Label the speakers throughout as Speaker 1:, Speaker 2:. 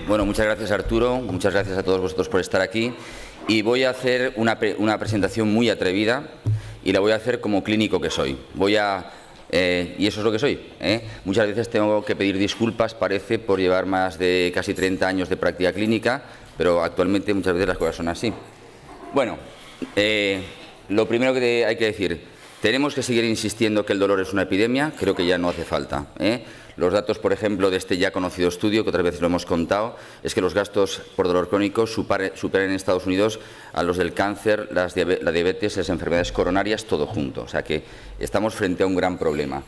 Speaker 1: Bueno, muchas gracias, Arturo, muchas gracias a todos vosotros por estar aquí. Y voy a hacer una presentación muy atrevida y la voy a hacer como clínico que soy. Y eso es lo que soy. Muchas veces tengo que pedir disculpas, parece, por llevar más de casi 30 años de práctica clínica, pero actualmente muchas veces las cosas son así. Bueno, lo primero que hay que decir, tenemos que seguir insistiendo que el dolor es una epidemia, creo que ya no hace falta. Los datos, por ejemplo, de este ya conocido estudio, que otras veces lo hemos contado, es que los gastos por dolor crónico superan en Estados Unidos a los del cáncer, la diabetes, las enfermedades coronarias, todo junto. O sea que estamos frente a un gran problema.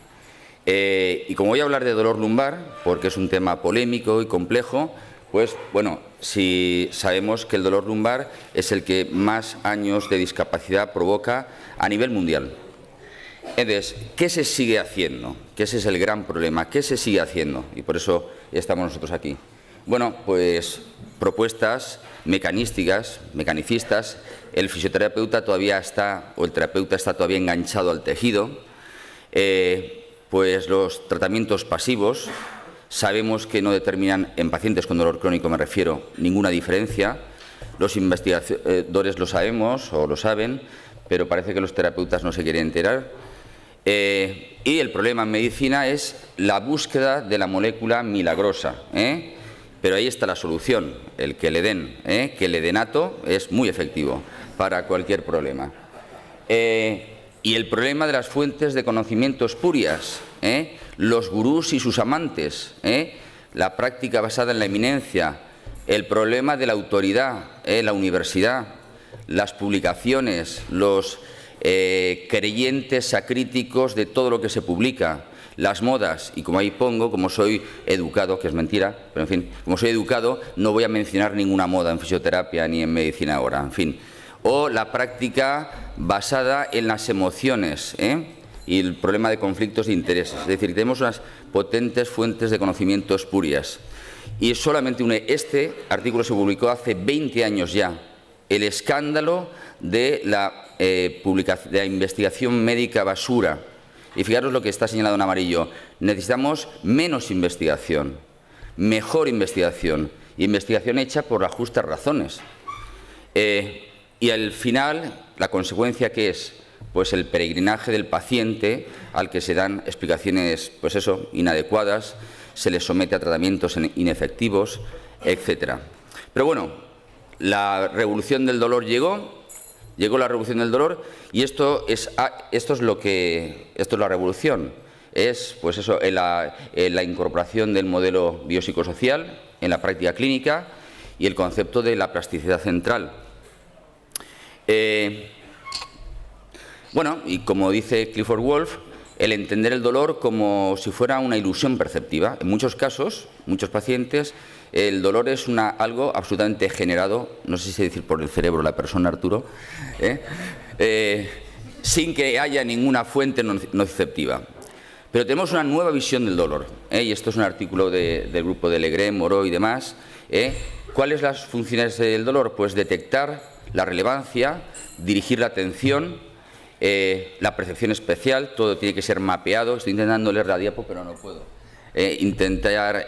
Speaker 1: Y como voy a hablar de dolor lumbar, porque es un tema polémico y complejo, pues bueno, si sabemos que el dolor lumbar es el que más años de discapacidad provoca a nivel mundial. Entonces, ¿qué se sigue haciendo? Que ese es el gran problema. ¿Qué se sigue haciendo? Y por eso estamos nosotros aquí. Bueno, pues propuestas mecanicistas. El fisioterapeuta todavía está, o el terapeuta está todavía enganchado al tejido. Pues los tratamientos pasivos sabemos que no determinan, en pacientes con dolor crónico me refiero, ninguna diferencia. Los investigadores lo sabemos o lo saben, pero parece que los terapeutas no se quieren enterar. Y el problema en medicina es la búsqueda de la molécula milagrosa. Pero ahí está la solución, el que le den, que el edenato es muy efectivo para cualquier problema. Y el problema de las fuentes de conocimiento espurias, los gurús y sus amantes, la práctica basada en la eminencia, el problema de la autoridad, la universidad, las publicaciones, los creyentes acríticos de todo lo que se publica, las modas, y como ahí pongo, como soy educado, que es mentira, pero en fin, como soy educado, no voy a mencionar ninguna moda en fisioterapia ni en medicina ahora, en fin. O la práctica basada en las emociones, y el problema de conflictos de intereses. Es decir, tenemos unas potentes fuentes de conocimiento espurias. Y solamente este artículo se publicó hace 20 años ya, el escándalo de la investigación médica basura. Y fijaros lo que está señalado en amarillo. Necesitamos menos investigación, mejor investigación, investigación hecha por las justas razones. Y al final, la consecuencia que es, pues el peregrinaje del paciente al que se dan explicaciones, pues eso, inadecuadas, se le somete a tratamientos inefectivos, etcétera. Pero bueno, la revolución del dolor llegó la revolución del dolor, y esto es la revolución. Es, pues eso, la incorporación del modelo biopsicosocial en la práctica clínica y el concepto de la plasticidad central. Bueno, y como dice Clifford Wolf, el entender el dolor como si fuera una ilusión perceptiva. En muchos casos, muchos pacientes, el dolor es algo absolutamente generado, no sé si decir por el cerebro de la persona, Arturo, sin que haya ninguna fuente nociceptiva. Pero tenemos una nueva visión del dolor, y esto es un artículo del grupo de Legrand, Moreau y demás. ¿Cuáles son las funciones del dolor? Pues detectar la relevancia, dirigir la atención, la percepción especial, todo tiene que ser mapeado. Estoy intentando leer la diapo, pero no puedo. Intentar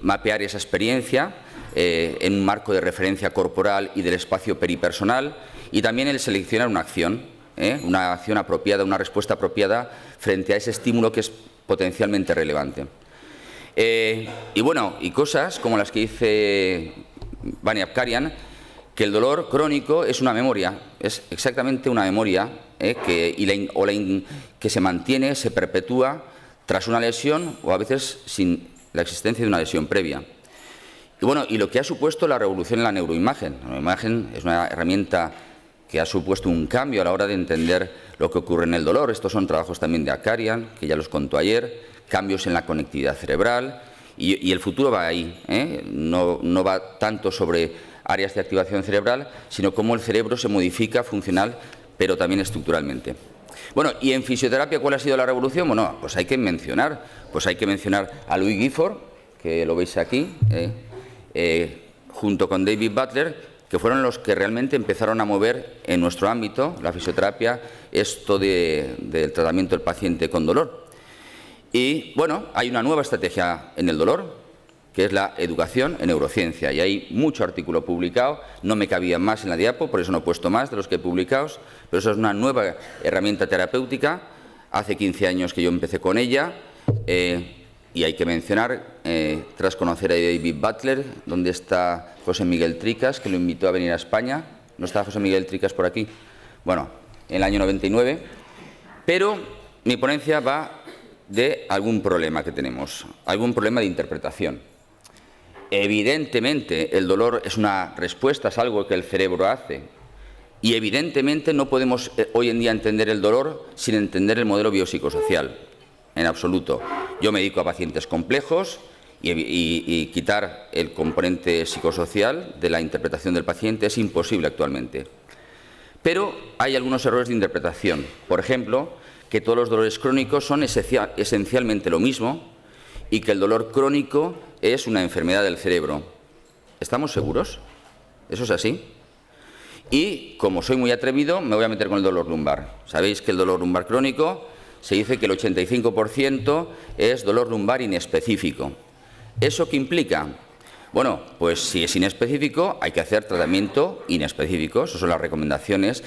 Speaker 1: mapear esa experiencia en un marco de referencia corporal y del espacio peripersonal, y también el seleccionar una acción apropiada, una respuesta apropiada frente a ese estímulo que es potencialmente relevante. Y bueno, y cosas como las que dice Vani Apkarian, que el dolor crónico es una memoria, es exactamente una memoria que se mantiene, se perpetúa tras una lesión o a veces sin la existencia de una lesión previa. Y bueno, y lo que ha supuesto la revolución en la neuroimagen. La neuroimagen es una herramienta que ha supuesto un cambio a la hora de entender lo que ocurre en el dolor. Estos son trabajos también de Apkarian, que ya los contó ayer, cambios en la conectividad cerebral, y el futuro va ahí, no va tanto sobre áreas de activación cerebral, sino cómo el cerebro se modifica funcional, pero también estructuralmente. Bueno, y en fisioterapia, ¿cuál ha sido la revolución? Bueno, pues hay que mencionar a Louis Gifford, que lo veis aquí, junto con David Butler, que fueron los que realmente empezaron a mover en nuestro ámbito, la fisioterapia, esto del tratamiento del paciente con dolor. Y bueno, hay una nueva estrategia en el dolor, que es la educación en neurociencia. Y hay mucho artículo publicado, no me cabía más en la diapo, por eso no he puesto más de los que he publicado, pero eso es una nueva herramienta terapéutica. Hace 15 años que yo empecé con ella, y hay que mencionar, tras conocer a David Butler, ¿dónde está José Miguel Tricas, que lo invitó a venir a España? ¿No está José Miguel Tricas por aquí? Bueno, en el año 99, pero mi ponencia va de algún problema que tenemos, algún problema de interpretación. Evidentemente, el dolor es una respuesta, es algo que el cerebro hace. Y evidentemente no podemos hoy en día entender el dolor sin entender el modelo biopsicosocial, en absoluto. Yo me dedico a pacientes complejos y quitar el componente psicosocial de la interpretación del paciente es imposible actualmente. Pero hay algunos errores de interpretación. Por ejemplo, que todos los dolores crónicos son esencialmente lo mismo y que el dolor crónico es una enfermedad del cerebro. ¿Estamos seguros? ¿Eso es así? Y, como soy muy atrevido, me voy a meter con el dolor lumbar. Sabéis que el dolor lumbar crónico se dice que el 85% es dolor lumbar inespecífico. ¿Eso qué implica? Bueno, pues si es inespecífico, hay que hacer tratamiento inespecífico. Esas son las recomendaciones,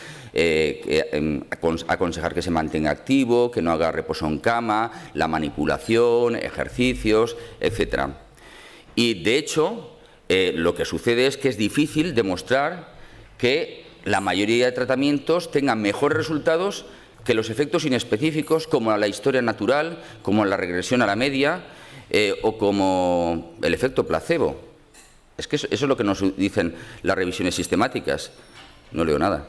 Speaker 1: aconsejar que se mantenga activo, que no haga reposo en cama, la manipulación, ejercicios, etc. Y, de hecho, lo que sucede es que es difícil demostrar que la mayoría de tratamientos tengan mejores resultados que los efectos inespecíficos, como la historia natural, como la regresión a la media o como el efecto placebo. Es que eso es lo que nos dicen las revisiones sistemáticas. No leo nada.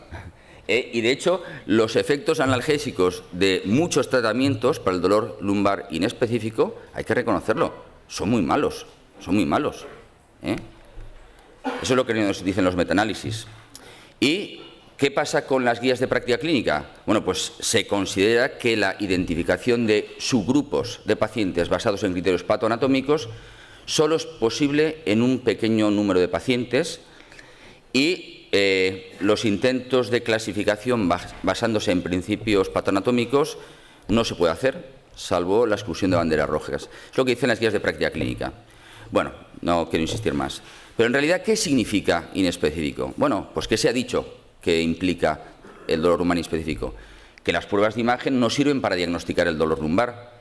Speaker 1: Y, de hecho, los efectos analgésicos de muchos tratamientos para el dolor lumbar inespecífico, hay que reconocerlo, son muy malos. Son muy malos. Eso es lo que nos dicen los metaanálisis. ¿Y qué pasa con las guías de práctica clínica? Bueno, pues se considera que la identificación de subgrupos de pacientes basados en criterios patoanatómicos solo es posible en un pequeño número de pacientes y los intentos de clasificación basándose en principios patoanatómicos no se puede hacer, salvo la exclusión de banderas rojas. Es lo que dicen las guías de práctica clínica. Bueno, no quiero insistir más. Pero en realidad, ¿qué significa inespecífico? Bueno, pues ¿qué se ha dicho que implica el dolor lumbar inespecífico? Que las pruebas de imagen no sirven para diagnosticar el dolor lumbar.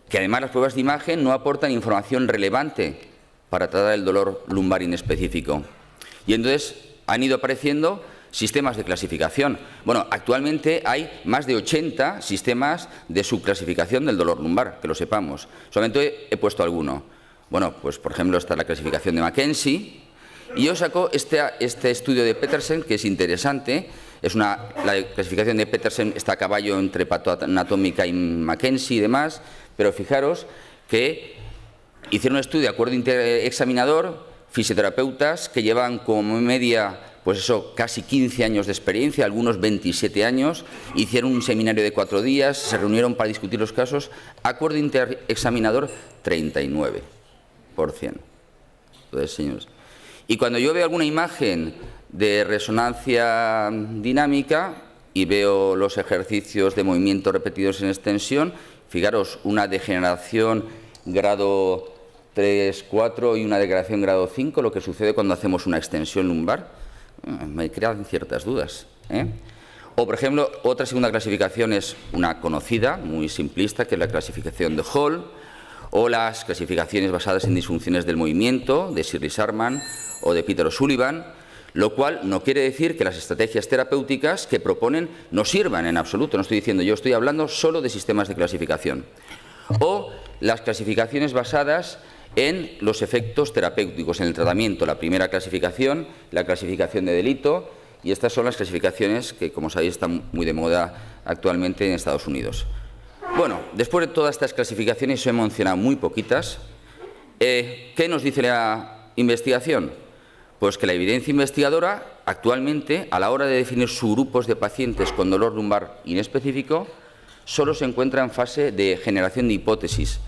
Speaker 1: Que además las pruebas de imagen no aportan información relevante para tratar el dolor lumbar inespecífico. Y entonces han ido apareciendo sistemas de clasificación. Bueno, actualmente hay más de 80 sistemas de subclasificación del dolor lumbar, que lo sepamos. Solamente he puesto alguno. Bueno, pues por ejemplo está la clasificación de Mackenzie, y yo saco este estudio de Petersen, que es interesante. La clasificación de Petersen está a caballo entre patoanatómica y Mackenzie y demás, pero fijaros que hicieron un estudio de acuerdo examinador, fisioterapeutas que llevan como media, pues eso, casi 15 años de experiencia, algunos 27 años, hicieron un seminario de 4 días, se reunieron para discutir los casos, acuerdo interexaminador 39%. Entonces, señores, y cuando yo veo alguna imagen de resonancia dinámica y veo los ejercicios de movimiento repetidos en extensión, fijaros, una degeneración grado 3, 4 y una degradación grado 5, lo que sucede cuando hacemos una extensión lumbar, me crean ciertas dudas. O, por ejemplo, otra segunda clasificación es una conocida, muy simplista, que es la clasificación de Hall, o las clasificaciones basadas en disfunciones del movimiento, de Shirley Sharman o de Peter O'Sullivan, lo cual no quiere decir que las estrategias terapéuticas que proponen no sirvan en absoluto. No estoy diciendo, yo estoy hablando solo de sistemas de clasificación. O las clasificaciones basadas en los efectos terapéuticos en el tratamiento. La primera clasificación, la clasificación de delito, y estas son las clasificaciones que, como sabéis, están muy de moda actualmente en Estados Unidos. Bueno, después de todas estas clasificaciones, he mencionado muy poquitas. ¿Qué nos dice la investigación? Pues que la evidencia investigadora actualmente, a la hora de definir subgrupos de pacientes con dolor lumbar inespecífico, solo se encuentra en fase de generación de hipótesis.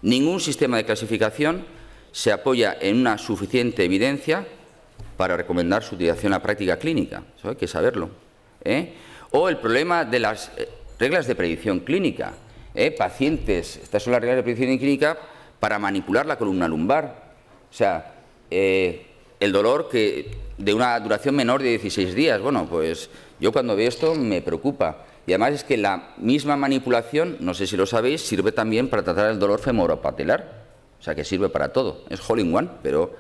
Speaker 1: Ningún sistema de clasificación se apoya en una suficiente evidencia para recomendar su utilización a la práctica clínica. Eso hay que saberlo. O el problema de las reglas de predicción clínica. Pacientes, estas son las reglas de predicción clínica para manipular la columna lumbar. O sea, el dolor de una duración menor de 16 días. Bueno, pues yo cuando veo esto me preocupa. Y además es que la misma manipulación, no sé si lo sabéis, sirve también para tratar el dolor femoropatelar. O sea, que sirve para todo. Es all in one, pero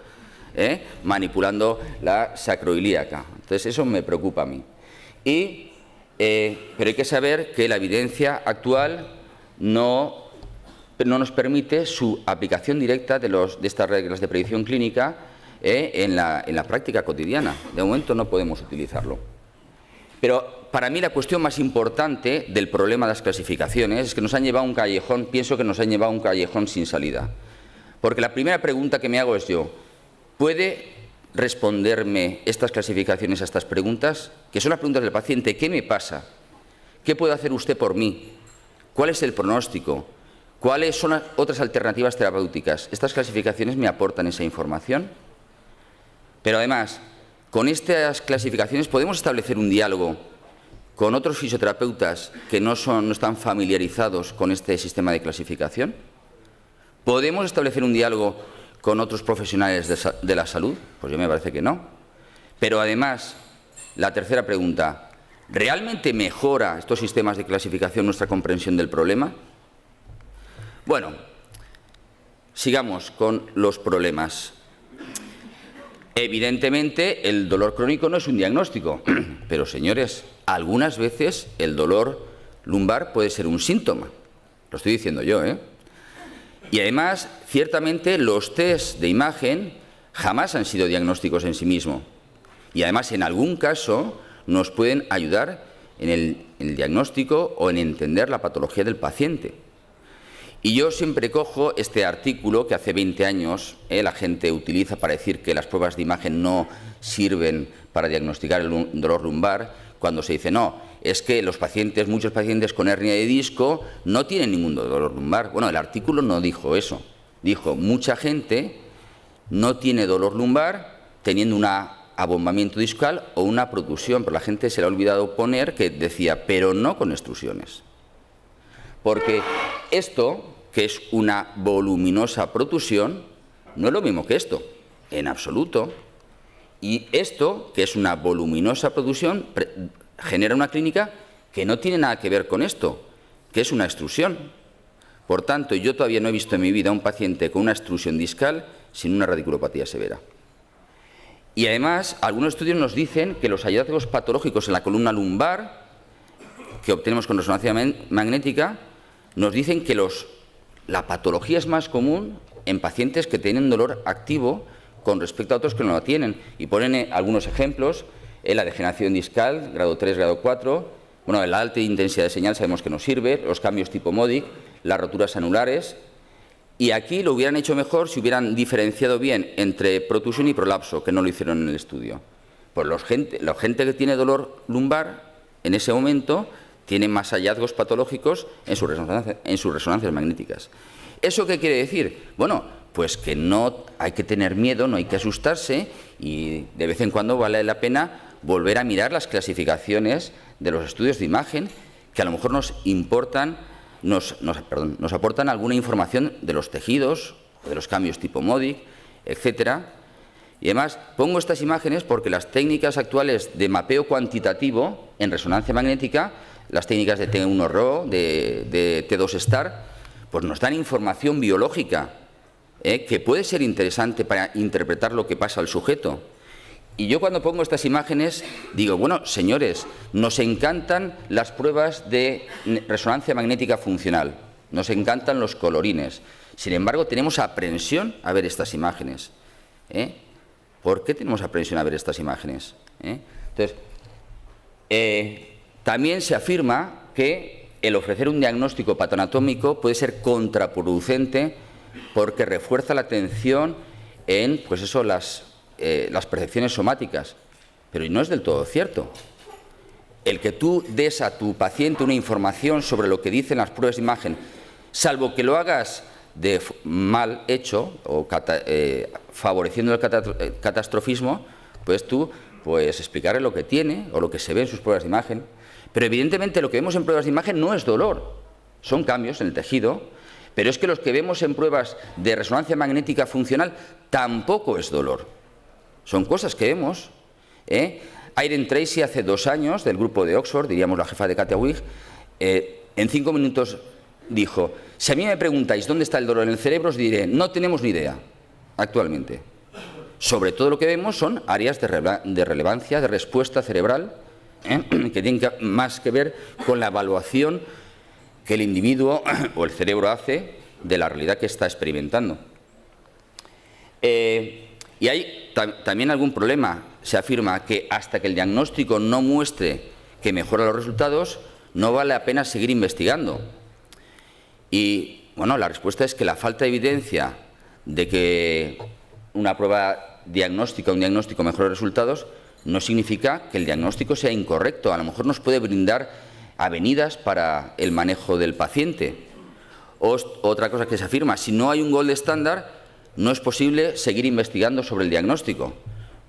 Speaker 1: manipulando la sacroiliaca. Entonces, eso me preocupa a mí. Pero hay que saber que la evidencia actual no nos permite su aplicación directa de estas reglas de predicción clínica en la práctica cotidiana. De momento no podemos utilizarlo. Pero para mí la cuestión más importante del problema de las clasificaciones es que nos han llevado a un callejón, pienso que nos han llevado a un callejón sin salida. Porque la primera pregunta que me hago es yo, ¿puede responderme estas clasificaciones a estas preguntas? Que son las preguntas del paciente. ¿Qué me pasa? ¿Qué puede hacer usted por mí? ¿Cuál es el pronóstico? ¿Cuáles son las otras alternativas terapéuticas? ¿Estas clasificaciones me aportan esa información? Pero además, con estas clasificaciones podemos establecer un diálogo con otros fisioterapeutas que no están familiarizados con este sistema de clasificación. ¿Podemos establecer un diálogo con otros profesionales de la salud? Pues yo me parece que no. Pero además, la tercera pregunta, ¿realmente mejora estos sistemas de clasificación nuestra comprensión del problema? Bueno, sigamos con los problemas. Evidentemente, el dolor crónico no es un diagnóstico, pero señores, algunas veces el dolor lumbar puede ser un síntoma. Lo estoy diciendo yo, ¿eh? Y además, ciertamente, los test de imagen jamás han sido diagnósticos en sí mismos. Y además, en algún caso, nos pueden ayudar en el diagnóstico o en entender la patología del paciente. Y yo siempre cojo este artículo que hace 20 años la gente utiliza para decir que las pruebas de imagen no sirven para diagnosticar el dolor lumbar, cuando se dice no, es que muchos pacientes con hernia de disco no tienen ningún dolor lumbar. Bueno, el artículo no dijo eso. Dijo, mucha gente no tiene dolor lumbar teniendo un abombamiento discal o una protusión, pero la gente se le ha olvidado poner que decía, pero no con extrusiones. Porque esto, que es una voluminosa protusión, no es lo mismo que esto, en absoluto. Y esto, que es una voluminosa protusión, genera una clínica que no tiene nada que ver con esto, que es una extrusión. Por tanto, yo todavía no he visto en mi vida a un paciente con una extrusión discal sin una radiculopatía severa. Y además, algunos estudios nos dicen que los hallazgos patológicos en la columna lumbar que obtenemos con resonancia magnética nos dicen que la patología es más común en pacientes que tienen dolor activo con respecto a otros que no lo tienen. Y ponen algunos ejemplos, la degeneración discal, grado 3, grado 4, bueno, la alta intensidad de señal sabemos que no sirve, los cambios tipo Modic, las roturas anulares. Y aquí lo hubieran hecho mejor si hubieran diferenciado bien entre protusión y prolapso, que no lo hicieron en el estudio. Pues la gente que tiene dolor lumbar, en ese momento, tiene más hallazgos patológicos en sus resonancias magnéticas. ¿Eso qué quiere decir? Bueno, pues que no hay que tener miedo, no hay que asustarse y de vez en cuando vale la pena volver a mirar las clasificaciones de los estudios de imagen que a lo mejor nos aportan alguna información de los tejidos, de los cambios tipo Modic, etcétera. Y además pongo estas imágenes porque las técnicas actuales de mapeo cuantitativo en resonancia magnética, las técnicas de T1-RO, de T2-STAR, pues nos dan información biológica que puede ser interesante para interpretar lo que pasa al sujeto. Y yo cuando pongo estas imágenes digo, bueno, señores, nos encantan las pruebas de resonancia magnética funcional, nos encantan los colorines. Sin embargo, tenemos aprensión a ver estas imágenes. ¿Por qué tenemos aprensión a ver estas imágenes? Entonces, también se afirma que el ofrecer un diagnóstico patoanatómico puede ser contraproducente porque refuerza la atención en, pues eso, las percepciones somáticas, pero no es del todo cierto. El que tú des a tu paciente una información sobre lo que dicen las pruebas de imagen, salvo que lo hagas de mal hecho o favoreciendo el catastrofismo, pues tú puedes explicarle lo que tiene o lo que se ve en sus pruebas de imagen. Pero evidentemente lo que vemos en pruebas de imagen no es dolor, son cambios en el tejido, Pero es que los que vemos en pruebas de resonancia magnética funcional tampoco es dolor. Son cosas que vemos. Irene Tracy hace 2 años, del grupo de Oxford, diríamos la jefa de Katia Wig, en 5 minutos dijo: si a mí me preguntáis dónde está el dolor en el cerebro, os diré, no tenemos ni idea actualmente. Sobre todo lo que vemos son áreas de relevancia, de respuesta cerebral, que tienen más que ver con la evaluación que el individuo o el cerebro hace de la realidad que está experimentando. Y hay también algún problema. Se afirma que hasta que el diagnóstico no muestre que mejora los resultados, no vale la pena seguir investigando. Y bueno, la respuesta es que la falta de evidencia de que una prueba diagnóstica, un diagnóstico mejore resultados, no significa que el diagnóstico sea incorrecto. A lo mejor nos puede brindar avenidas para el manejo del paciente. Otra cosa que se afirma: si no hay un gold estándar, no es posible seguir investigando sobre el diagnóstico.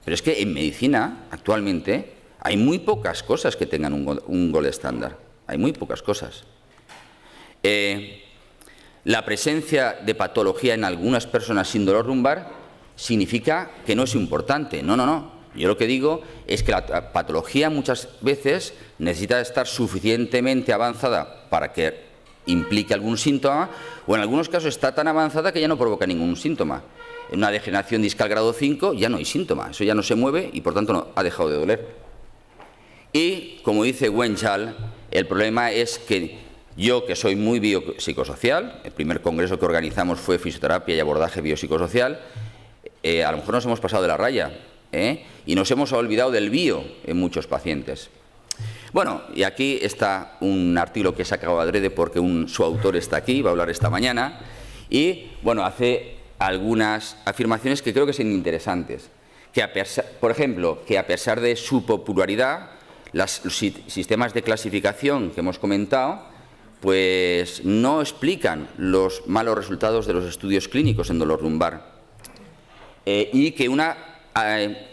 Speaker 1: Pero es que en medicina, actualmente, hay muy pocas cosas que tengan un gold estándar. Hay muy pocas cosas. La presencia de patología en algunas personas sin dolor lumbar significa que no es importante. No, no, no. Yo lo que digo es que la patología muchas veces necesita estar suficientemente avanzada para que implique algún síntoma, o en algunos casos está tan avanzada que ya no provoca ningún síntoma. En una degeneración discal grado 5 ya no hay síntoma, eso ya no se mueve y por tanto no, ha dejado de doler. Y, como dice Wen Chal, el problema es que yo, que soy muy biopsicosocial, el primer congreso que organizamos fue fisioterapia y abordaje biopsicosocial, a lo mejor nos hemos pasado de la raya, y nos hemos olvidado del bio en muchos pacientes. Bueno, y aquí está un artículo que he sacado adrede porque su autor está aquí, va a hablar esta mañana, y bueno, hace algunas afirmaciones que creo que son interesantes. Por ejemplo, que a pesar de su popularidad, los sistemas de clasificación que hemos comentado, pues no explican los malos resultados de los estudios clínicos en dolor lumbar. Y que una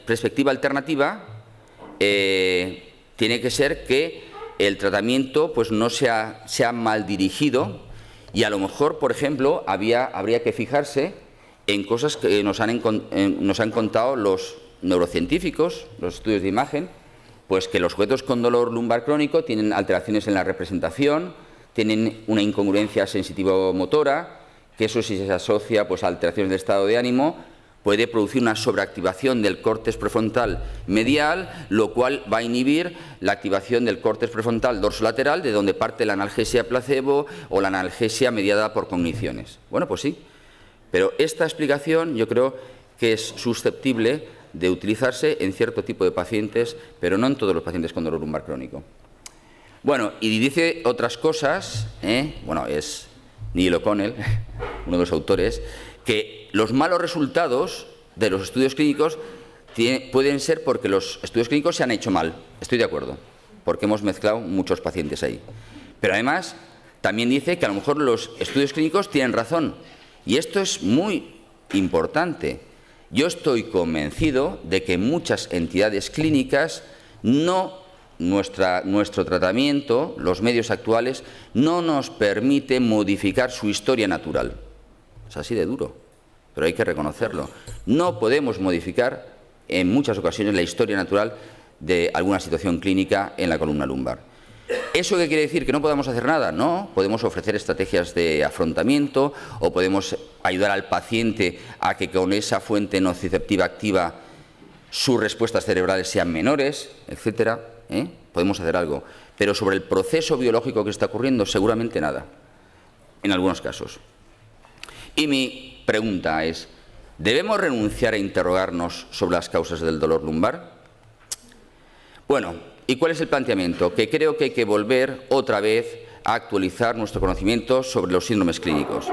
Speaker 1: perspectiva alternativa tiene que ser que el tratamiento pues no sea mal dirigido, y a lo mejor, por ejemplo, habría que fijarse en cosas que nos han contado los neurocientíficos, los estudios de imagen, pues que los sujetos con dolor lumbar crónico tienen alteraciones en la representación, tienen una incongruencia sensitivo-motora, que eso, si se asocia pues a alteraciones de estado de ánimo, puede producir una sobreactivación del córtex prefrontal medial, lo cual va a inhibir la activación del córtex prefrontal dorsolateral, de donde parte la analgesia placebo o la analgesia mediada por cogniciones. Bueno, pues sí, pero esta explicación yo creo que es susceptible de utilizarse en cierto tipo de pacientes, pero no en todos los pacientes con dolor lumbar crónico. Bueno, y dice otras cosas, bueno, es Neil O'Connell, uno de los autores, que los malos resultados de los estudios clínicos pueden ser porque los estudios clínicos se han hecho mal. Estoy de acuerdo, porque hemos mezclado muchos pacientes ahí. Pero además, también dice que a lo mejor los estudios clínicos tienen razón. Y esto es muy importante. Yo estoy convencido de que muchas entidades clínicas nuestro tratamiento, los medios actuales, no nos permite modificar su historia natural. Es así de duro, pero hay que reconocerlo. No podemos modificar en muchas ocasiones la historia natural de alguna situación clínica en la columna lumbar. ¿Eso qué quiere decir? ¿Que no podemos hacer nada? No, podemos ofrecer estrategias de afrontamiento o podemos ayudar al paciente a que con esa fuente nociceptiva activa sus respuestas cerebrales sean menores, etcétera. Podemos hacer algo, pero sobre el proceso biológico que está ocurriendo, seguramente nada, en algunos casos. Y mi pregunta es, ¿debemos renunciar a interrogarnos sobre las causas del dolor lumbar? Bueno, ¿y cuál es el planteamiento? Que creo que hay que volver otra vez a actualizar nuestro conocimiento sobre los síndromes clínicos.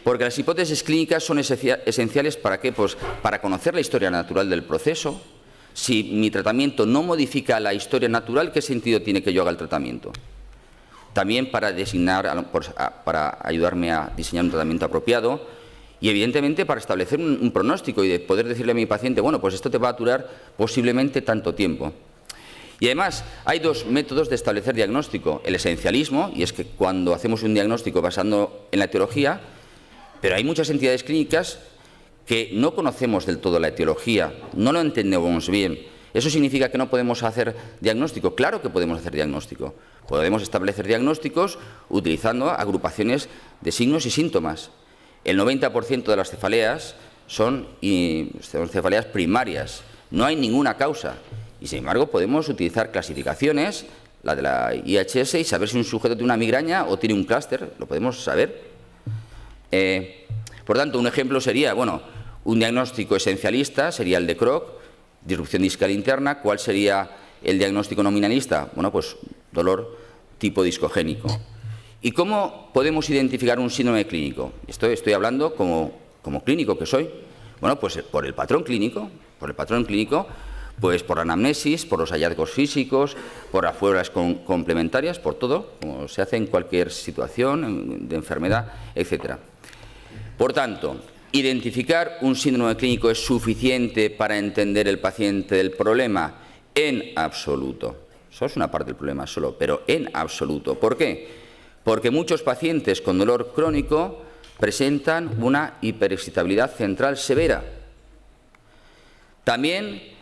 Speaker 1: Porque las hipótesis clínicas son esenciales ¿para qué? Pues para conocer la historia natural del proceso. Si mi tratamiento no modifica la historia natural, ¿qué sentido tiene que yo haga el tratamiento? También para ayudarme a diseñar un tratamiento apropiado y, evidentemente, para establecer un pronóstico y de poder decirle a mi paciente, bueno, pues esto te va a durar posiblemente tanto tiempo. Y además hay dos métodos de establecer diagnóstico. El esencialismo, y es que cuando hacemos un diagnóstico basado en la etiología, pero hay muchas entidades clínicas que no conocemos del todo la etiología, no lo entendemos bien. ¿Eso significa que no podemos hacer diagnóstico? Claro que podemos hacer diagnóstico. Podemos establecer diagnósticos utilizando agrupaciones de signos y síntomas. El 90% de las cefaleas son cefaleas primarias. No hay ninguna causa. Y, sin embargo, podemos utilizar clasificaciones, la de la IHS, y saber si un sujeto tiene una migraña o tiene un clúster. Lo podemos saber. Por tanto, un ejemplo sería, bueno, un diagnóstico esencialista sería el de Kroc, disrupción discal interna. ¿Cuál sería el diagnóstico nominalista? Bueno, pues dolor tipo discogénico. ¿Y cómo podemos identificar un síndrome clínico? Estoy hablando como clínico que soy. Bueno, pues por el patrón clínico, pues por la anamnesis, por los hallazgos físicos, por las pruebas complementarias, por todo, como se hace en cualquier situación de enfermedad, etc. Por tanto, ¿identificar un síndrome clínico es suficiente para entender el paciente del problema? En absoluto. Eso es una parte del problema solo, pero en absoluto. ¿Por qué? Porque muchos pacientes con dolor crónico presentan una hiperexcitabilidad central severa. También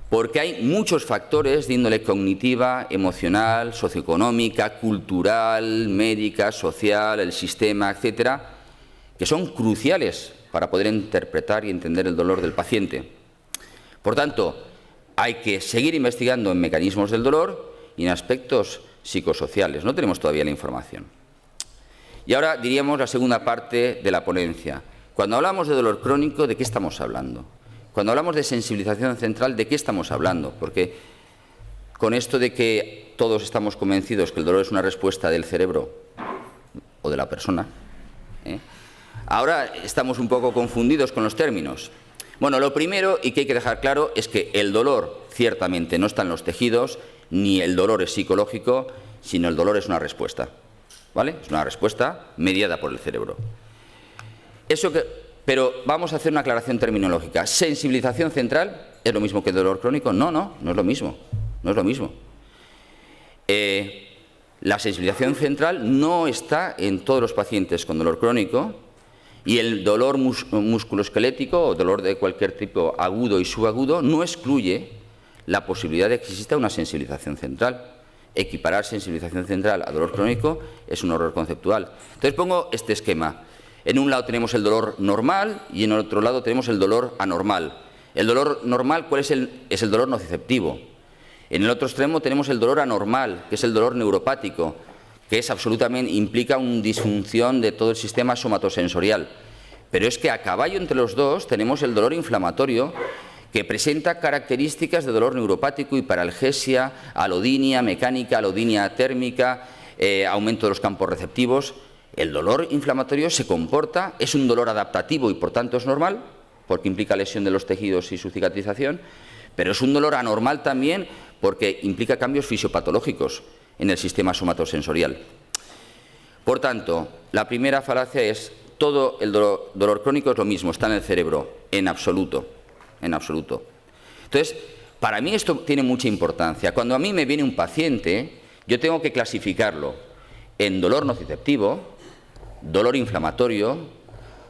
Speaker 1: porque hay muchos factores de índole cognitiva, emocional, socioeconómica, cultural, médica, social, el sistema, etcétera, que son cruciales para poder interpretar y entender el dolor del paciente. Por tanto, hay que seguir investigando en mecanismos del dolor y en aspectos psicosociales. No tenemos todavía la información. Y ahora diríamos la segunda parte de la ponencia. Cuando hablamos de dolor crónico, ¿de qué estamos hablando? Cuando hablamos de sensibilización central, ¿de qué estamos hablando? Porque con esto de que todos estamos convencidos que el dolor es una respuesta del cerebro o de la persona, ahora estamos un poco confundidos con los términos. Bueno, lo primero y que hay que dejar claro es que el dolor ciertamente no está en los tejidos, ni el dolor es psicológico, sino el dolor es una respuesta, ¿vale? Es una respuesta mediada por el cerebro. Pero vamos a hacer una aclaración terminológica. ¿Sensibilización central es lo mismo que dolor crónico? No es lo mismo. No es lo mismo. La sensibilización central no está en todos los pacientes con dolor crónico, y el dolor musculoesquelético o dolor de cualquier tipo agudo y subagudo no excluye la posibilidad de que exista una sensibilización central. Equiparar sensibilización central a dolor crónico es un error conceptual. Entonces pongo este esquema. En un lado tenemos el dolor normal y en el otro lado tenemos el dolor anormal. El dolor normal, ¿cuál es es el dolor nociceptivo? En el otro extremo tenemos el dolor anormal, que es el dolor neuropático, que implica una disfunción de todo el sistema somatosensorial. Pero es que a caballo entre los dos tenemos el dolor inflamatorio, que presenta características de dolor neuropático, hiperalgesia, alodinia mecánica, alodinia térmica, aumento de los campos receptivos. El dolor inflamatorio se comporta, es un dolor adaptativo y por tanto es normal, porque implica lesión de los tejidos y su cicatrización, pero es un dolor anormal también porque implica cambios fisiopatológicos en el sistema somatosensorial. Por tanto, la primera falacia es todo el dolor crónico es lo mismo, está en el cerebro, en absoluto. Entonces, para mí esto tiene mucha importancia. Cuando a mí me viene un paciente, yo tengo que clasificarlo en dolor nociceptivo, dolor inflamatorio,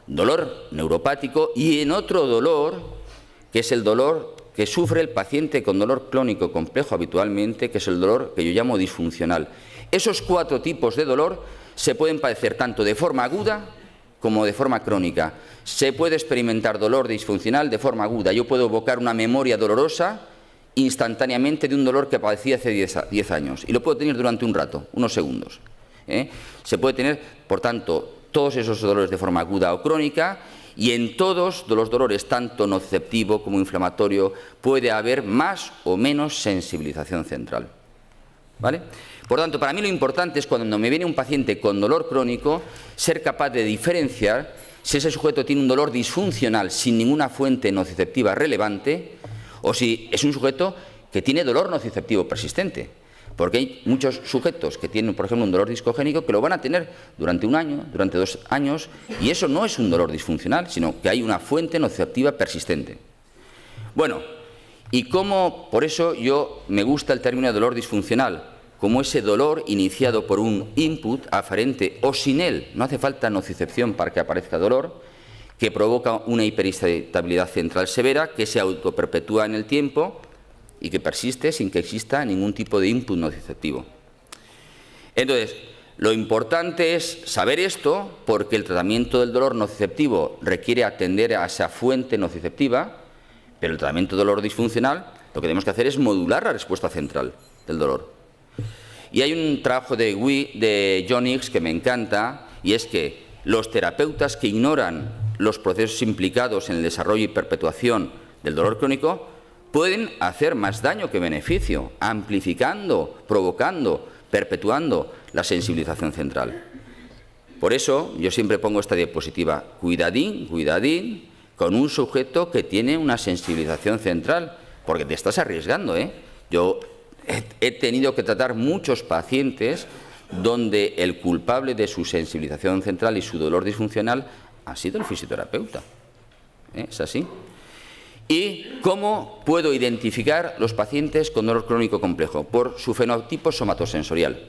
Speaker 1: dolor neuropático y en otro dolor, que es el dolor que sufre el paciente con dolor crónico complejo habitualmente, que es el dolor que yo llamo disfuncional. Esos 4 tipos de dolor se pueden padecer tanto de forma aguda como de forma crónica. Se puede experimentar dolor disfuncional de forma aguda. Yo puedo evocar una memoria dolorosa instantáneamente de un dolor que padecí hace 10 años y lo puedo tener durante un rato, unos segundos. Se puede tener, por tanto, todos esos dolores de forma aguda o crónica, y en todos los dolores, tanto nociceptivo como inflamatorio, puede haber más o menos sensibilización central. ¿Vale? Por tanto, para mí lo importante es cuando me viene un paciente con dolor crónico, ser capaz de diferenciar si ese sujeto tiene un dolor disfuncional sin ninguna fuente nociceptiva relevante o si es un sujeto que tiene dolor nociceptivo persistente. Porque hay muchos sujetos que tienen, por ejemplo, un dolor discogénico que lo van a tener durante 1 año, durante 2 años, y eso no es un dolor disfuncional, sino que hay una fuente nociceptiva persistente. Bueno, Y cómo, por eso me gusta el término dolor disfuncional, como ese dolor iniciado por un input aferente o sin él, no hace falta nocicepción para que aparezca dolor, que provoca una hiperestabilidad central severa que se autoperpetúa en el tiempo y que persiste sin que exista ningún tipo de input nociceptivo. Entonces, lo importante es saber esto, porque el tratamiento del dolor nociceptivo requiere atender a esa fuente nociceptiva, pero el tratamiento del dolor disfuncional lo que tenemos que hacer es modular la respuesta central del dolor. Y hay un trabajo de John Hicks que me encanta, y es que los terapeutas que ignoran los procesos implicados en el desarrollo y perpetuación del dolor crónico pueden hacer más daño que beneficio, amplificando, provocando, perpetuando la sensibilización central. Por eso yo siempre pongo esta diapositiva, cuidadín, cuidadín, con un sujeto que tiene una sensibilización central, porque te estás arriesgando, ¿eh? Yo he tenido que tratar muchos pacientes donde el culpable de su sensibilización central y su dolor disfuncional ha sido el fisioterapeuta. ¿Es así? ¿Y cómo puedo identificar los pacientes con dolor crónico complejo? Por su fenotipo somatosensorial.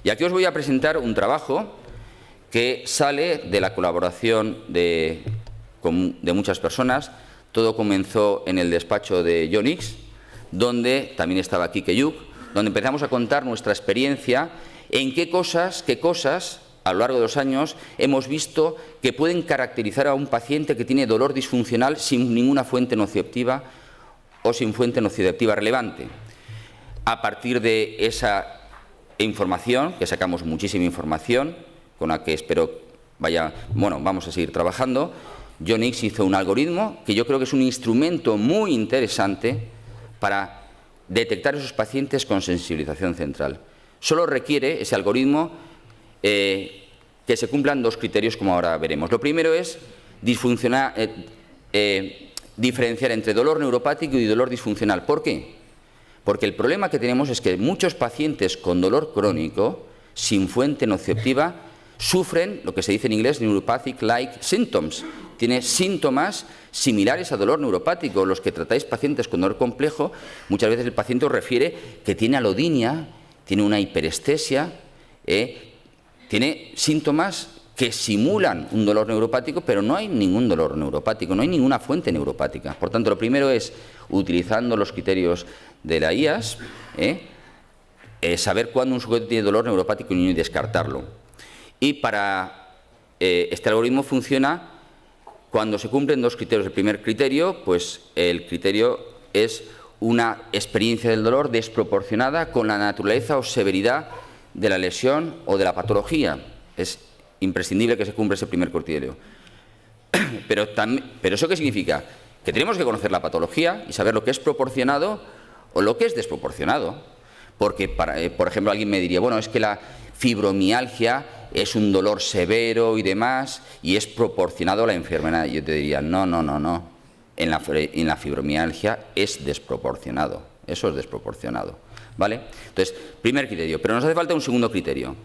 Speaker 1: Y aquí os voy a presentar un trabajo que sale de la colaboración de muchas personas. Todo comenzó en el despacho de John Hicks, donde también estaba Kike Yuk, donde empezamos a contar nuestra experiencia en qué cosas a lo largo de los años hemos visto que pueden caracterizar a un paciente que tiene dolor disfuncional sin ninguna fuente nociceptiva o sin fuente nociceptiva relevante. A partir de esa información, que sacamos muchísima información, con la que espero vamos a seguir trabajando, John Hicks hizo un algoritmo que yo creo que es un instrumento muy interesante para detectar esos pacientes con sensibilización central. Solo requiere ese algoritmo que se cumplan dos criterios, como ahora veremos. Lo primero es diferenciar entre dolor neuropático y dolor disfuncional. ¿Por qué? Porque el problema que tenemos es que muchos pacientes con dolor crónico, sin fuente nociceptiva, sufren lo que se dice en inglés neuropathic-like symptoms. Tiene síntomas similares a dolor neuropático. Los que tratáis pacientes con dolor complejo, muchas veces el paciente os refiere que tiene alodinia, tiene una hiperestesia, tiene síntomas que simulan un dolor neuropático, pero no hay ningún dolor neuropático, no hay ninguna fuente neuropática. Por tanto, lo primero es, utilizando los criterios de la IAS, saber cuándo un sujeto tiene dolor neuropático y descartarlo. Y para este algoritmo funciona cuando se cumplen dos criterios. El primer criterio, pues el criterio es una experiencia del dolor desproporcionada con la naturaleza o severidad de la lesión o de la patología. Es imprescindible que se cumpla ese primer criterio. Pero ¿eso qué significa? Que tenemos que conocer la patología y saber lo que es proporcionado o lo que es desproporcionado. Porque, por ejemplo, alguien me diría, bueno, es que la fibromialgia es un dolor severo y demás y es proporcionado a la enfermedad. Yo te diría, no. En la fibromialgia es desproporcionado. Eso es desproporcionado. ¿Vale? Entonces, primer criterio. Pero nos hace falta un segundo criterio.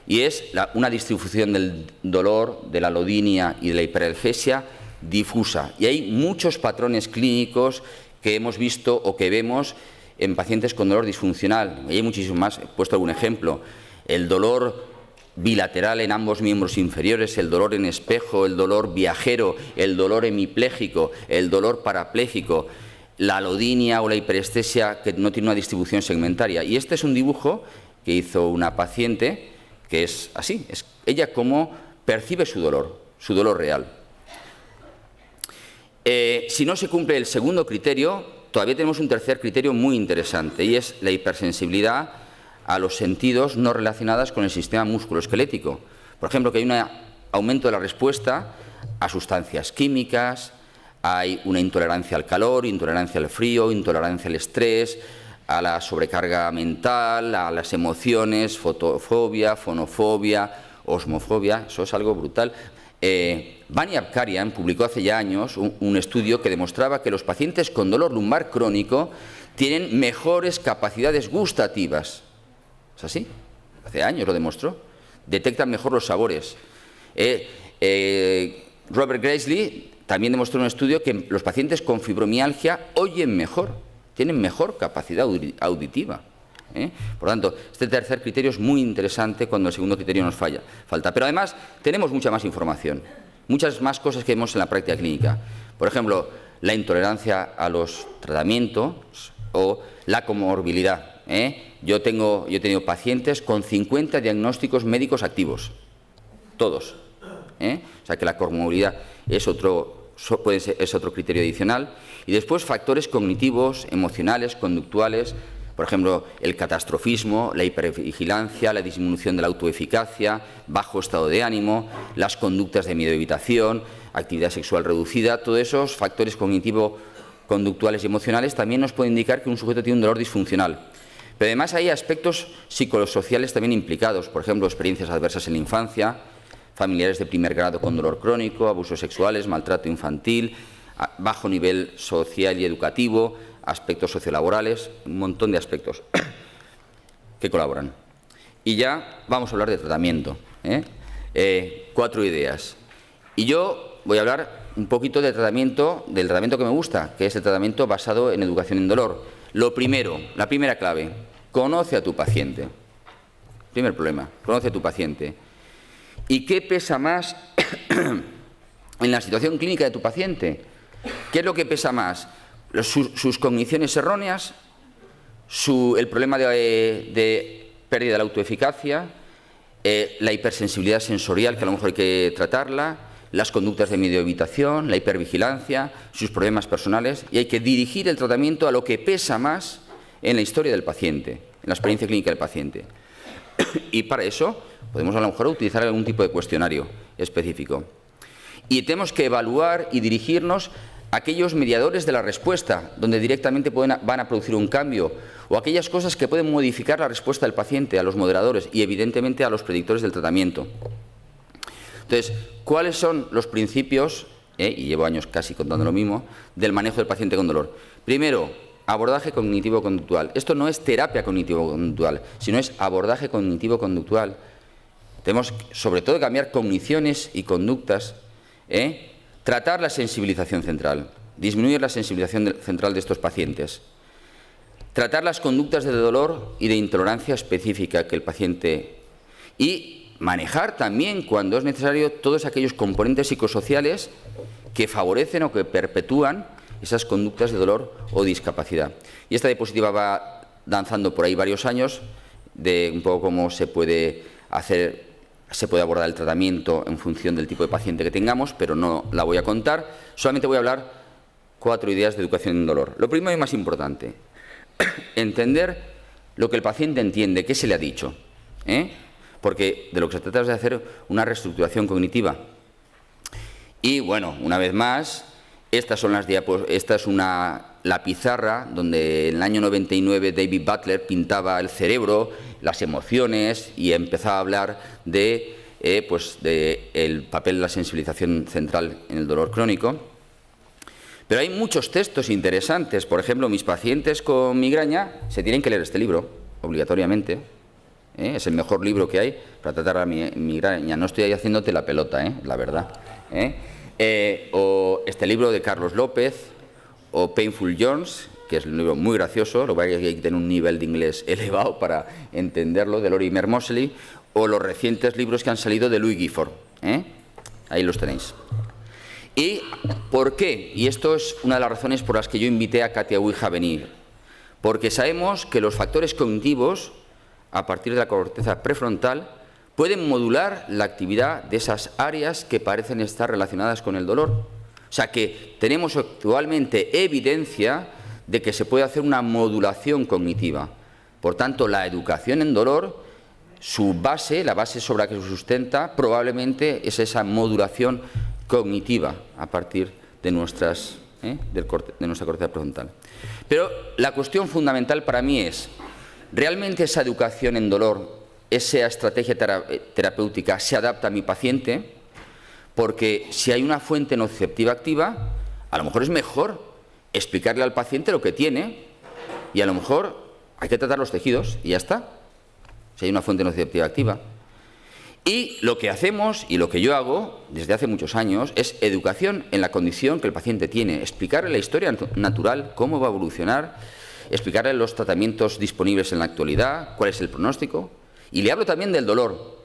Speaker 1: Y es una distribución del dolor, de la alodinia y de la hiperalgesia difusa. Y hay muchos patrones clínicos que hemos visto o que vemos en pacientes con dolor disfuncional. Y hay muchísimos más. He puesto algún ejemplo. El dolor bilateral en ambos miembros inferiores, el dolor en espejo, el dolor viajero, el dolor hemipléjico, el dolor parapléjico, la alodinia o la hiperestesia que no tiene una distribución segmentaria. Y este es un dibujo que hizo una paciente que es así, es ella cómo percibe su dolor real. Si no se cumple el segundo criterio, todavía tenemos un tercer criterio muy interesante y es la hipersensibilidad a los sentidos no relacionadas con el sistema musculoesquelético. Por ejemplo, que hay un aumento de la respuesta a sustancias químicas, hay una intolerancia al calor, intolerancia al frío, intolerancia al estrés, a la sobrecarga mental, a las emociones, fotofobia, fonofobia, osmofobia. Eso es algo brutal. Bani Abkarian publicó hace ya años un estudio que demostraba que los pacientes con dolor lumbar crónico tienen mejores capacidades gustativas. ¿Es así? Hace años lo demostró. Detectan mejor los sabores. Robert Graisley también demostró en un estudio que los pacientes con fibromialgia oyen mejor, tienen mejor capacidad auditiva. Por lo tanto, este tercer criterio es muy interesante cuando el segundo criterio nos falta. Pero además tenemos mucha más información, muchas más cosas que vemos en la práctica clínica. Por ejemplo, la intolerancia a los tratamientos o la comorbilidad. Yo he tenido pacientes con 50 diagnósticos médicos activos, todos. O sea que la comorbilidad es otro criterio adicional. Y después factores cognitivos, emocionales, conductuales. Por ejemplo, el catastrofismo, la hipervigilancia, la disminución de la autoeficacia, bajo estado de ánimo, las conductas de miedo y evitación, actividad sexual reducida. Todos esos factores cognitivo-conductuales y emocionales también nos pueden indicar que un sujeto tiene un dolor disfuncional. Pero además hay aspectos psicosociales también implicados. Por ejemplo, experiencias adversas en la infancia, familiares de primer grado con dolor crónico, abusos sexuales, maltrato infantil, bajo nivel social y educativo, aspectos sociolaborales, un montón de aspectos que colaboran. Y ya vamos a hablar de tratamiento. 4 ideas. Y yo voy a hablar un poquito del tratamiento que me gusta, que es el tratamiento basado en educación en dolor. Lo primero, la primera clave, conoce a tu paciente. Primer problema, conoce a tu paciente. ¿Y qué pesa más en la situación clínica de tu paciente? ¿Qué es lo que pesa más? Sus cogniciones erróneas, el problema de pérdida de la autoeficacia, la hipersensibilidad sensorial, que a lo mejor hay que tratarla, las conductas de miedo y evitación, la hipervigilancia, sus problemas personales, y hay que dirigir el tratamiento a lo que pesa más en la historia del paciente, en la experiencia clínica del paciente. Y para eso podemos a lo mejor utilizar algún tipo de cuestionario específico. Y tenemos que evaluar y dirigirnos a aquellos mediadores de la respuesta, donde directamente van a producir un cambio, o aquellas cosas que pueden modificar la respuesta del paciente, a los moderadores y evidentemente a los predictores del tratamiento. Entonces, ¿cuáles son los principios, y llevo años casi contando lo mismo, del manejo del paciente con dolor? Primero, abordaje cognitivo-conductual. Esto no es terapia cognitivo-conductual, sino es abordaje cognitivo-conductual. Tenemos, sobre todo, que cambiar cogniciones y conductas, tratar la sensibilización central, disminuir la sensibilización central de estos pacientes, tratar las conductas de dolor y de intolerancia específica que el paciente, y manejar también, cuando es necesario, todos aquellos componentes psicosociales que favorecen o que perpetúan esas conductas de dolor o discapacidad. Y esta diapositiva va danzando por ahí varios años de un poco cómo se puede abordar el tratamiento en función del tipo de paciente que tengamos, pero no la voy a contar. Solamente voy a hablar 4 ideas de educación en dolor. Lo primero y más importante, entender lo que el paciente entiende, qué se le ha dicho, porque de lo que se trata es de hacer una reestructuración cognitiva. Y bueno, una vez más, esta es la pizarra donde en el año 99 David Butler pintaba el cerebro, las emociones, y empezaba a hablar de el papel de la sensibilización central en el dolor crónico. Pero hay muchos textos interesantes. Por ejemplo, mis pacientes con migraña se tienen que leer este libro, obligatoriamente. Es el mejor libro que hay para tratar la migraña. No estoy ahí haciéndote la pelota, la verdad. O este libro de Carlos López, o Painful Journeys, que es un libro muy gracioso, lo que hay que tener un nivel de inglés elevado para entenderlo, de Lorimer Moseley, o los recientes libros que han salido de Louis Gifford. Ahí los tenéis. ¿Y por qué? Y esto es una de las razones por las que yo invité a Katia Uija a venir. Porque sabemos que los factores cognitivos, a partir de la corteza prefrontal, pueden modular la actividad de esas áreas que parecen estar relacionadas con el dolor. O sea que tenemos actualmente evidencia de que se puede hacer una modulación cognitiva. Por tanto, la educación en dolor, la base sobre la que se sustenta, probablemente es esa modulación cognitiva a partir de nuestra corteza prefrontal. Pero la cuestión fundamental para mí es, ¿realmente esa educación en dolor, esa estrategia terapéutica se adapta a mi paciente? Porque si hay una fuente nociceptiva activa, a lo mejor es mejor explicarle al paciente lo que tiene y a lo mejor hay que tratar los tejidos y ya está, si hay una fuente nociceptiva activa. Y lo que hacemos y lo que yo hago desde hace muchos años es educación en la condición que el paciente tiene, explicarle la historia natural, cómo va a evolucionar, explicarle los tratamientos disponibles en la actualidad, cuál es el pronóstico, y le hablo también del dolor,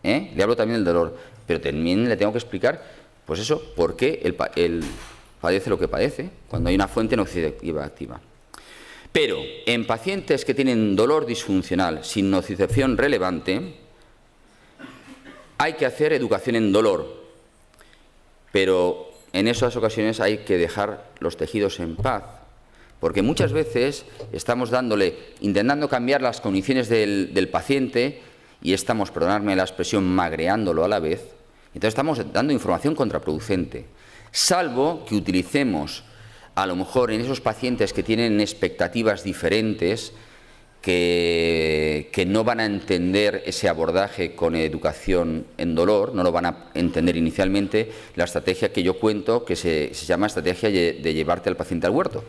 Speaker 1: le hablo también del dolor, pero también le tengo que explicar, pues eso, por qué él padece lo que padece, cuando hay una fuente nociceptiva activa. Pero en pacientes que tienen dolor disfuncional sin nocicepción relevante, hay que hacer educación en dolor, pero en esas ocasiones hay que dejar los tejidos en paz, porque muchas veces estamos intentando cambiar las condiciones del paciente y estamos, perdonadme la expresión, magreándolo a la vez. Entonces estamos dando información contraproducente, salvo que utilicemos, a lo mejor en esos pacientes que tienen expectativas diferentes, que no van a entender ese abordaje con educación en dolor, no lo van a entender inicialmente, la estrategia que yo cuento, que se llama estrategia de llevarte al paciente al huerto.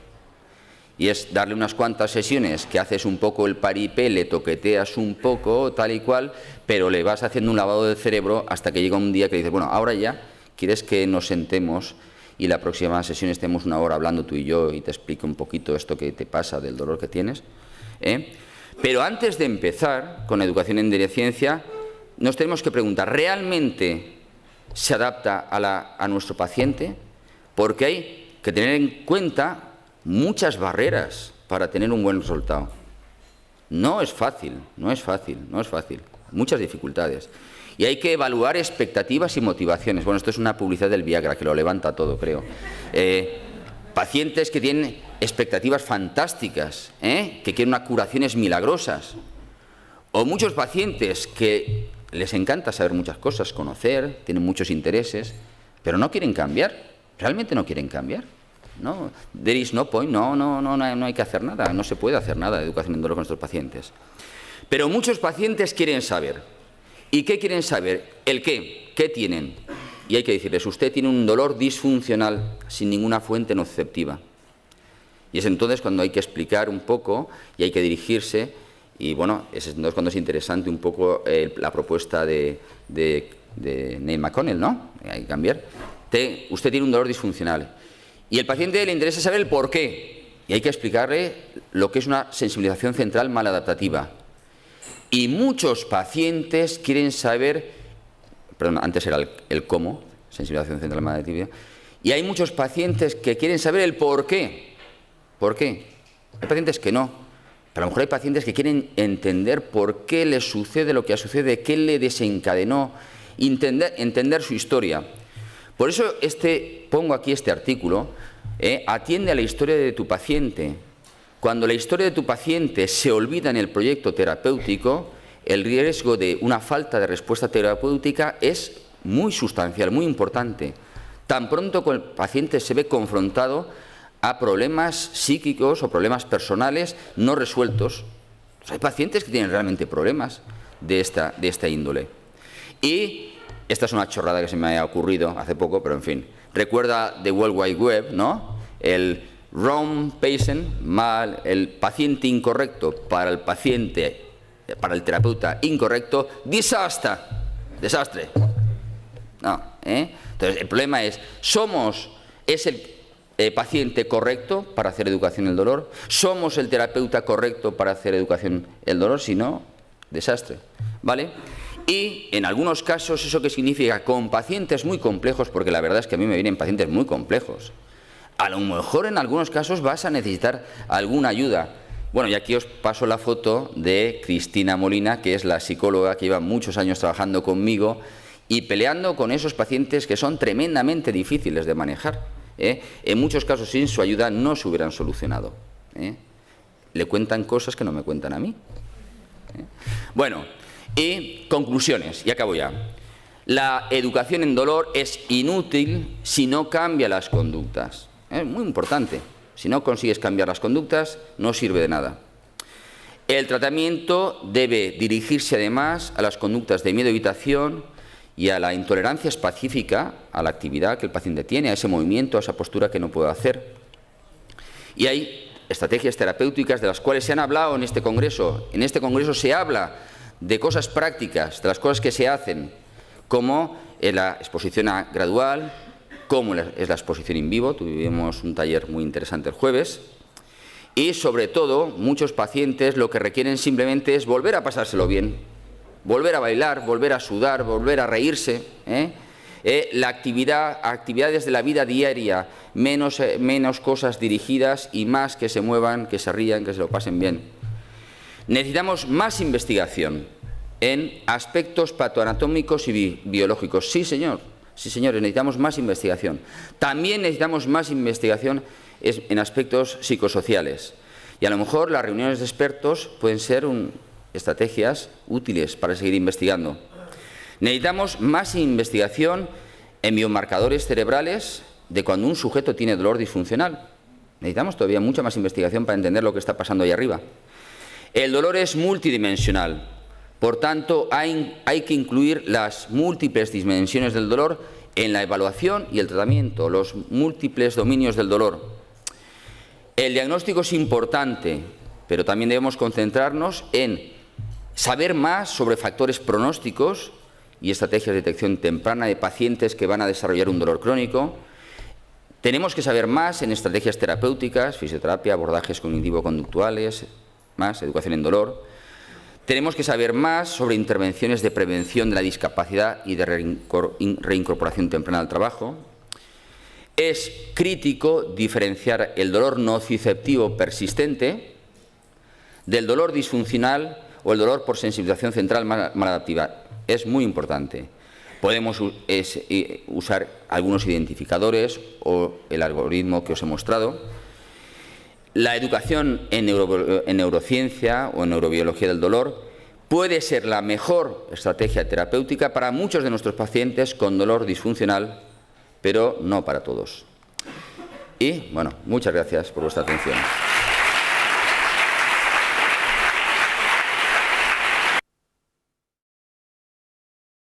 Speaker 1: Y es darle unas cuantas sesiones que haces un poco el paripé, le toqueteas un poco, tal y cual, pero le vas haciendo un lavado del cerebro hasta que llega un día que dices, bueno, ahora ya, ¿quieres que nos sentemos y la próxima sesión estemos una hora hablando tú y yo y te explique un poquito esto que te pasa del dolor que tienes? Pero antes de empezar con educación en neurociencia, nos tenemos que preguntar, ¿realmente se adapta a nuestro paciente? Porque hay que tener en cuenta muchas barreras para tener un buen resultado. No es fácil, no es fácil, no es fácil. Muchas dificultades. Y hay que evaluar expectativas y motivaciones. Bueno, esto es una publicidad del Viagra, que lo levanta todo, creo. Pacientes que tienen expectativas fantásticas, que quieren unas curaciones milagrosas. O muchos pacientes que les encanta saber muchas cosas, conocer, tienen muchos intereses, pero no quieren cambiar. Realmente no quieren cambiar. No, there is no point, no hay que hacer nada, no se puede hacer nada de educación en dolor con estos pacientes. Pero muchos pacientes quieren saber. ¿Y qué quieren saber? ¿El qué? ¿Qué tienen? Y hay que decirles, usted tiene un dolor disfuncional sin ninguna fuente nociceptiva. Y es entonces cuando hay que explicar un poco y hay que dirigirse, y bueno, es entonces cuando es interesante un poco la propuesta de Neil McConnell, ¿no? Hay que cambiar. Usted tiene un dolor disfuncional. Y el paciente le interesa saber el por qué. Y hay que explicarle lo que es una sensibilización central maladaptativa. Y muchos pacientes quieren saber, perdón, antes era el cómo, sensibilización central maladaptativa, y hay muchos pacientes que quieren saber el por qué. ¿Por qué? Hay pacientes que no, pero a lo mejor hay pacientes que quieren entender por qué les sucede lo que sucede, qué le desencadenó, entender su historia. Por eso pongo aquí este artículo, atiende a la historia de tu paciente. Cuando la historia de tu paciente se olvida en el proyecto terapéutico, el riesgo de una falta de respuesta terapéutica es muy sustancial, muy importante. Tan pronto que el paciente se ve confrontado a problemas psíquicos o problemas personales no resueltos. Pues hay pacientes que tienen realmente problemas de esta índole. Y esta es una chorrada que se me ha ocurrido hace poco, pero en fin. Recuerda de World Wide Web, ¿no? El wrong patient, el paciente incorrecto para el paciente, para el terapeuta incorrecto, desastre. No, Entonces, el problema es, ¿es el paciente correcto para hacer educación del dolor? ¿Somos el terapeuta correcto para hacer educación del dolor? Si no, desastre, ¿vale? Y en algunos casos, ¿eso qué significa? Con pacientes muy complejos, porque la verdad es que a mí me vienen pacientes muy complejos. A lo mejor en algunos casos vas a necesitar alguna ayuda. Bueno, y aquí os paso la foto de Cristina Molina, que es la psicóloga que lleva muchos años trabajando conmigo y peleando con esos pacientes que son tremendamente difíciles de manejar. En muchos casos sin su ayuda no se hubieran solucionado. Le cuentan cosas que no me cuentan a mí. Bueno, y conclusiones, y acabo ya. La educación en dolor es inútil si no cambia las conductas. Es muy importante. Si no consigues cambiar las conductas, no sirve de nada. El tratamiento debe dirigirse además a las conductas de miedo, evitación y a la intolerancia específica a la actividad que el paciente tiene, a ese movimiento, a esa postura que no puede hacer. Y hay estrategias terapéuticas de las cuales se han hablado en este congreso. En este congreso se habla de cosas prácticas, de las cosas que se hacen, como la exposición gradual, como es la exposición in vivo. Tuvimos un taller muy interesante el jueves. Y, sobre todo, muchos pacientes lo que requieren simplemente es volver a pasárselo bien, volver a bailar, volver a sudar, volver a reírse. Actividades de la vida diaria, menos cosas dirigidas y más que se muevan, que se rían, que se lo pasen bien. Necesitamos más investigación en aspectos patoanatómicos y biológicos. Sí, señor. Sí, señores, necesitamos más investigación. También necesitamos más investigación en aspectos psicosociales. Y a lo mejor las reuniones de expertos pueden ser estrategias útiles para seguir investigando. Necesitamos más investigación en biomarcadores cerebrales de cuando un sujeto tiene dolor disfuncional. Necesitamos todavía mucha más investigación para entender lo que está pasando ahí arriba. El dolor es multidimensional. Por tanto, hay que incluir las múltiples dimensiones del dolor en la evaluación y el tratamiento, los múltiples dominios del dolor. El diagnóstico es importante, pero también debemos concentrarnos en saber más sobre factores pronósticos y estrategias de detección temprana de pacientes que van a desarrollar un dolor crónico. Tenemos que saber más en estrategias terapéuticas, fisioterapia, abordajes cognitivo-conductuales, más educación en dolor. Tenemos que saber más sobre intervenciones de prevención de la discapacidad y de reincorporación temprana al trabajo. Es crítico diferenciar el dolor nociceptivo persistente del dolor disfuncional o el dolor por sensibilización central maladaptiva. Es muy importante. Podemos usar algunos identificadores o el algoritmo que os he mostrado. La educación en neurociencia o en neurobiología del dolor puede ser la mejor estrategia terapéutica para muchos de nuestros pacientes con dolor disfuncional, pero no para todos. Y, bueno, muchas gracias por vuestra atención.